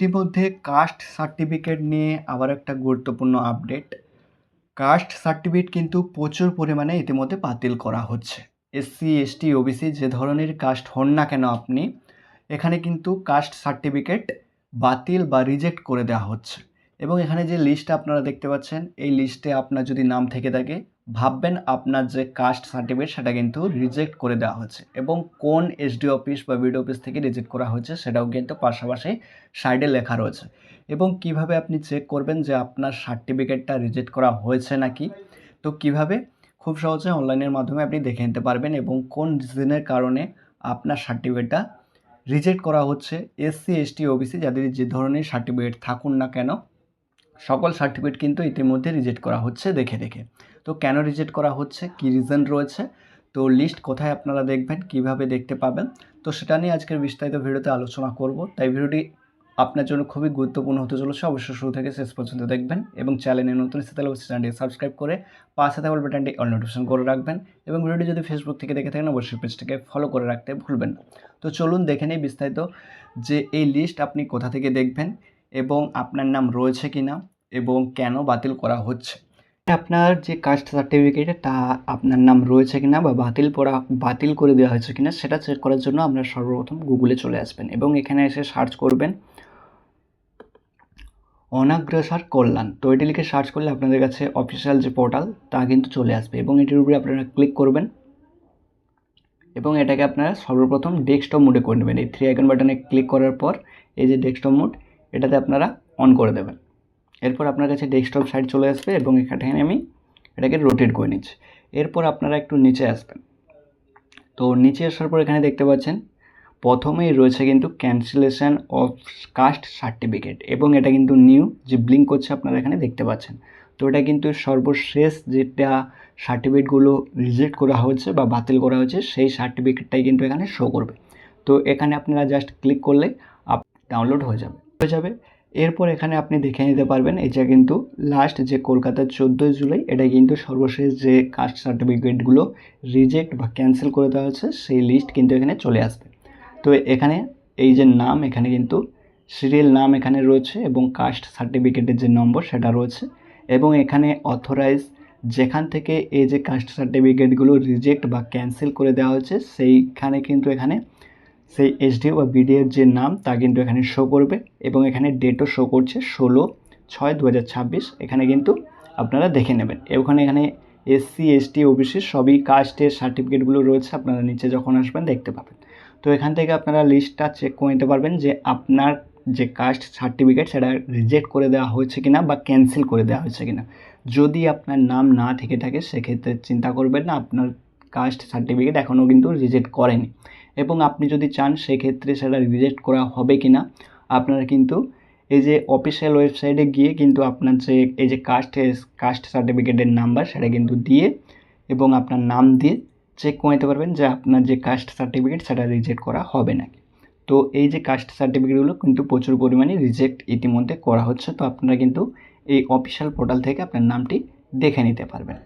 ইতিমধ্যে caste certificate নিয়ে আবার একটা গুরুত্বপূর্ণ আপডেট। কাস্ট সার্টিফিকেট কিন্তু প্রচুর পরিমাণে ইতিমধ্যে বাতিল করা হচ্ছে। এসসি, এসটি, ওবিসি যে ধরনের কাস্ট হন না কেন আপনি, এখানে কিন্তু কাস্ট সার্টিফিকেট বাতিল বা রিজেক্ট করে দেওয়া হচ্ছে। এবং এখানে যে লিস্ট আপনারা দেখতে পাচ্ছেন, এই লিস্টে আপনার যদি নাম থেকে থাকে, ভাববেন আপনার যে কাস্ট সার্টিফিকেট সেটা কিন্তু রিজেক্ট করে দেওয়া হচ্ছে। এবং কোন এসডি অফিস বা বিডিও অফিস থেকে রিজেক্ট করা হয়েছে সেটাও কিন্তু পাশাপাশি সাইডে লেখা রয়েছে। এবং কিভাবে আপনি চেক করবেন যে আপনার সার্টিফিকেটটা রিজেক্ট করা হয়েছে নাকি, তো কিভাবে, খুব সহজে অনলাইনের মাধ্যমে আপনি দেখে নিতে পারবেন এবং কোন রিজনের কারণে আপনার সার্টিফিকেটটা রিজেক্ট করা হচ্ছে। এসসি, এসটি, ওবিসি যাদের যে ধরনের সার্টিফিকেট থাকুন না কেন, সকল সার্টিফিকেট কিন্তু ইতিমধ্যে রিজেক্ট করা হচ্ছে দেখে দেখে। তো কেন রিজেক্ট করা হচ্ছে, কী রিজন রয়েছে, তো লিস্ট কোথায় আপনারা দেখবেন, কিভাবে দেখতে পাবেন, তো সেটা নিয়ে আজকের বিস্তারিত ভিডিওতে আলোচনা করব। তাই ভিডিওটি আপনার জন্য খুবই গুরুত্বপূর্ণ হতে চলেছে, অবশ্যই শুরু থেকে শেষ পর্যন্ত দেখবেন। এবং চ্যানেলে নতুন এসে তাহলে অবশ্যই চ্যানেলটি সাবস্ক্রাইব করে পাশে থাকা বাটনটি অল নোটিফিকেশন করে রাখবেন। এবং ভিডিওটি যদি ফেসবুক থেকে দেখে থাকেন অবশ্যই পেজটিকে ফলো করে রাখতে ভুলবেন না। তো চলুন দেখে নিই বিস্তারিত যে এই লিস্ট আপনি কোথা থেকে দেখবেন এবং আপনার নাম রয়েছে কিনা এবং কেন বাতিল করা হচ্ছে। আপনার যে কাস্ট সার্টিফিকেটে তা আপনার নাম রয়েছে কিনা বা বাতিল করে দেওয়া হয়েছে কিনা সেটা চেক করার জন্য আপনারা সর্বপ্রথম গুগলে চলে আসবেন এবং এখানে এসে সার্চ করবেন অনাগ্রসর কল্যাণ। তো এটি লিখে সার্চ করলে আপনাদের কাছে অফিসিয়াল যে পোর্টাল তা কিন্তু চলে আসবে এবং এটির উপরে আপনারা ক্লিক করবেন এবং এটাকে আপনারা সর্বপ্রথম ডেস্কটপ মোডে করে নেবেন। এই 3 আইকন বাটনে ক্লিক করার পর এই যে ডেস্কটপ মোড, এটাতে আপনারা অন করে দেবেন। এরপর আপনার কাছে ডেস্কটপ সাইট চলে আসবে এবং এখানে আমি এটাকে রোটেট করে নিচ্ছি। এরপর আপনারা একটু নিচে আসবেন। তো নিচে আসার পর এখানে দেখতে পাচ্ছেন প্রথমেই রয়েছে কিন্তু ক্যান্সেলেশন অফ কাস্ট সার্টিফিকেট এবং এটা কিন্তু নিউ যে ব্লিঙ্ক করছে আপনারা এখানে দেখতে পাচ্ছেন। তো এটা কিন্তু সর্বশেষ যেটা সার্টিফিকেটগুলো রিজেক্ট করা হয়েছে বা বাতিল করা হয়েছে সেই সার্টিফিকেটটাই কিন্তু এখানে শো করবে। তো এখানে আপনারা জাস্ট ক্লিক করলে ডাউনলোড হয়ে যাবে। এরপর এখানে আপনি দেখে নিতে পারবেন এই যে কিন্তু লাস্ট যে কলকাতার 14 জুলাই এটা কিন্তু সর্বশেষ যে কাস্ট সার্টিফিকেটগুলো রিজেক্ট বা ক্যান্সেল করে দেওয়া হয়েছে সেই লিস্ট কিন্তু এখানে চলে আসবে। তো এখানে এই যে নাম, এখানে কিন্তু সিরিয়াল নাম এখানে রয়েছে এবং কাস্ট সার্টিফিকেটের যে নম্বর সেটা রয়েছে এবং এখানে অথরাইজ যেখান থেকে এই যে কাস্ট সার্টিফিকেটগুলো রিজেক্ট বা ক্যান্সেল করে দেওয়া হয়েছে সেইখানে কিন্তু এখানে সেই এসডিও বা বিডিএর যে নাম তা কিন্তু এখানে শো করবে এবং এখানে ডেটও শো করছে 16/6/2026। এখানে কিন্তু আপনারা দেখে নেবেন। এখানে এসসি, এসটি, ওবিসি সবই কাস্টের সার্টিফিকেটগুলো রয়েছে, আপনারা নিচে যখন আসবেন দেখতে পাবেন। তো এখান থেকে আপনারা লিস্টটা চেক করে নিতে পারবেন যে আপনার যে কাস্ট সার্টিফিকেট সেটা রিজেক্ট করে দেওয়া হয়েছে কিনা বা ক্যান্সেল করে দেওয়া হয়েছে কিনা। যদি আপনার নাম না থেকে থাকে সেক্ষেত্রে চিন্তা করবেন না, আপনার কাস্ট সার্টিফিকেট এখনও কিন্তু রিজেক্ট করেনি। এবং আপনি যদি চান সেক্ষেত্রে সেটা রিজেক্ট করা হবে কি না, আপনারা কিন্তু এই যে অফিসিয়াল ওয়েবসাইটে গিয়ে কিন্তু আপনার যে এই যে কাস্ট সার্টিফিকেটের নাম্বার সেটা কিন্তু দিয়ে এবং আপনার নাম দিয়ে চেক করে নিতে পারবেন যে আপনার যে কাস্ট সার্টিফিকেট সেটা রিজেক্ট করা হবে নাকি। তো এই যে কাস্ট সার্টিফিকেটগুলো কিন্তু প্রচুর পরিমাণে রিজেক্ট ইতিমধ্যে করা হচ্ছে। তো আপনারা কিন্তু এই অফিসিয়াল পোর্টাল থেকে আপনার নামটি দেখে নিতে পারবেন।